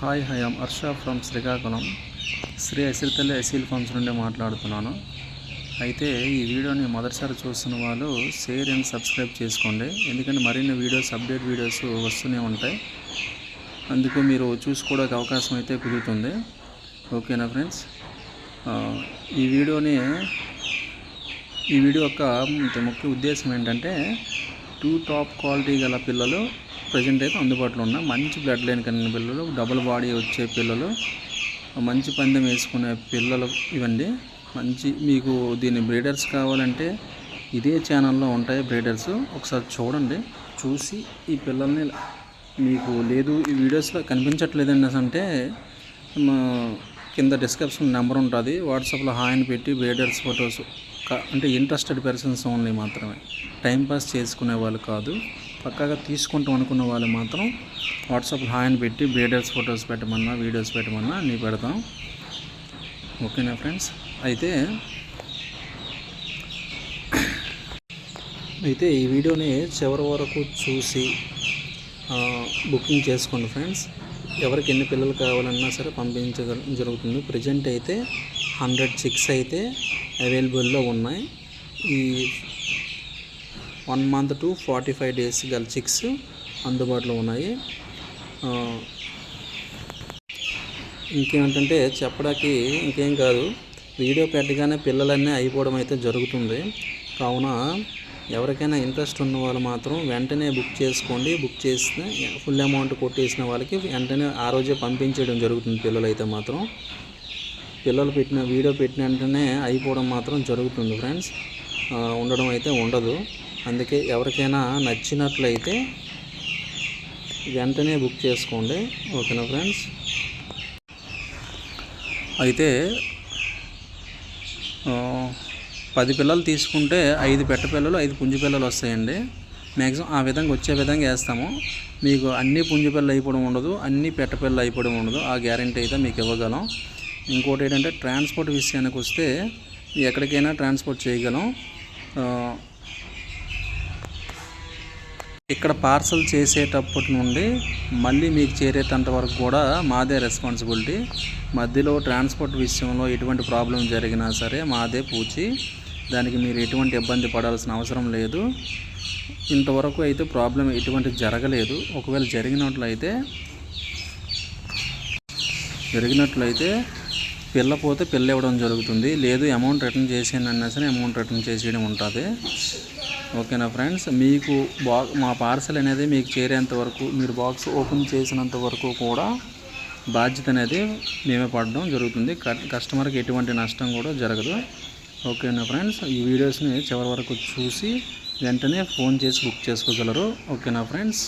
Hi I'm Harsha from Srikakulam Sri Asiritalli Aseel farms నుండి మాట్లాడుతున్నాను. అయితే ఈ వీడియోని మొదటిసారి చూస్తున్న వాళ్ళు షేర్ అండ్ సబ్స్క్రైబ్ చేసుకోండి, ఎందుకంటే మరిన్ని వీడియోస్ అప్డేట్ వీడియోస్ వస్తూనే ఉంటాయి. అందుకు మీరు చూసుకోవడానికి అవకాశం అయితే కుదురుతుంది. ఓకేనా ఫ్రెండ్స్, ఈ వీడియో యొక్క ముఖ్య ఉద్దేశం ఏంటంటే 2 టాప్ క్వాలిటీ గల పిల్లలు ప్రజెంట్ అయితే అందుబాటులో ఉన్న మంచి బ్లడ్ లైన్ కలిగిన పిల్లలు, డబుల్ బాడీ వచ్చే పిల్లలు, మంచి పందెం వేసుకునే పిల్లలు ఇవ్వండి. మంచి మీకు దీని బ్రీడర్స్ కావాలంటే ఇదే ఛానల్లో ఉంటాయి బ్రీడర్స్, ఒకసారి చూడండి. చూసి ఈ పిల్లల్ని మీకు లేదు ఈ వీడియోస్లో కనిపించట్లేదండి అంటే కింద డిస్క్రిప్షన్ నెంబర్ ఉంటుంది, వాట్సాప్లో హాయ్ అని పెట్టి బ్రీడర్స్ ఫొటోస్ అంటే ఇంట్రెస్టెడ్ పర్సన్స్ ఓన్లీ మాత్రమే, టైంపాస్ చేసుకునే వాళ్ళు కాదు, పక్కాగా తీసుకుంటాం అనుకున్న వాళ్ళు మాత్రం వాట్సాప్లో హాయ్ అని పెట్టి బ్రీడర్స్ ఫొటోస్ పెట్టమన్నా వీడియోస్ పెట్టమన్నా అన్నీ పెడతాం. ఓకేనా ఫ్రెండ్స్, అయితే ఈ వీడియోని చివరి వరకు చూసి బుకింగ్ చేసుకోండి ఫ్రెండ్స్. ఎవరికి ఎన్ని పిల్లలు కావాలన్నా సరే జరుగుతుంది. ప్రజెంట్ అయితే 100 చిక్స్ అయితే అవైలబుల్లో ఉన్నాయి. ఈ 1 month to 45 days గల చిక్స్ అందుబాటులో ఉన్నాయి. ఇంకేంటంటే చెప్పడానికి ఇంకేం కాదు, వీడియో పెట్టగానే పిల్లలన్నీ అయిపోవడం అయితే జరుగుతుంది. కావున ఎవరికైనా ఇంట్రెస్ట్ ఉన్న వాళ్ళు మాత్రం వెంటనే బుక్ చేసుకోండి. బుక్ చేస్తే ఫుల్ అమౌంట్ కొట్టేసిన వాళ్ళకి వెంటనే ఆ రోజే పంపించేయడం జరుగుతుంది. పిల్లలైతే మాత్రం వీడియో పెట్టిన వెంటనే అయిపోవడం మాత్రం జరుగుతుంది ఫ్రెండ్స్, ఉండడం అయితే ఉండదు. అందుకే ఎవరికైనా నచ్చినట్లయితే వెంటనే బుక్ చేసుకోండి. ఓకేనా ఫ్రెండ్స్, అయితే 10 పిల్లలు తీసుకుంటే 5 పెట్ట పిల్లలు 5 పుంజు పిల్లలు వస్తాయండి. మ్యాక్సిమం ఆ విధంగా వచ్చే విధంగా వేస్తాము. మీకు అన్ని పుంజు పిల్లలు అయిపోవడం ఉండదు, అన్ని పెట్ట పిల్లలు అయిపోవడం ఉండదు, ఆ గ్యారంటీ అయితే మీకు ఇవ్వగలం. ఇంకోటి ఏంటంటే ట్రాన్స్పోర్ట్ విషయానికి వస్తే ఎక్కడికైనా ట్రాన్స్పోర్ట్ చేయగలం. ఇక్కడ పార్సల్ చేసేటప్పటి నుండి మళ్ళీ మీకు చేరేటంత వరకు కూడా మాదే రెస్పాన్సిబిలిటీ. మధ్యలో ట్రాన్స్పోర్ట్ విషయంలో ఎటువంటి ప్రాబ్లం జరిగినా సరే మాదే పూచి, దానికి మీరు ఎటువంటి ఇబ్బంది పడాల్సిన అవసరం లేదు. ఇంతవరకు అయితే ప్రాబ్లం ఎటువంటి జరగలేదు. ఒకవేళ జరిగినట్లయితే పిల్ల పోతే పిల్ల ఇవ్వడం జరుగుతుంది, లేదు అమౌంట్ రిటర్న్ చేసేయండి అన్నా సరే అమౌంట్ రిటర్న్ చేసేయడం ఉంటుంది. ఓకేనా ఫ్రెండ్స్, మీకు మా పార్సల్ అనేది మీకు చేరేంత వరకు, మీరు బాక్స్ ఓపెన్ చేసినంత వరకు కూడా బాధ్యత అనేది మేమే పడడం జరుగుతుంది. కస్టమర్కి ఎటువంటి నష్టం కూడా జరగదు. ఓకేనా ఫ్రెండ్స్, ఈ వీడియోస్ని చివరి వరకు చూసి వెంటనే ఫోన్ చేసి బుక్ చేసుకోగలరు. ఓకేనా ఫ్రెండ్స్.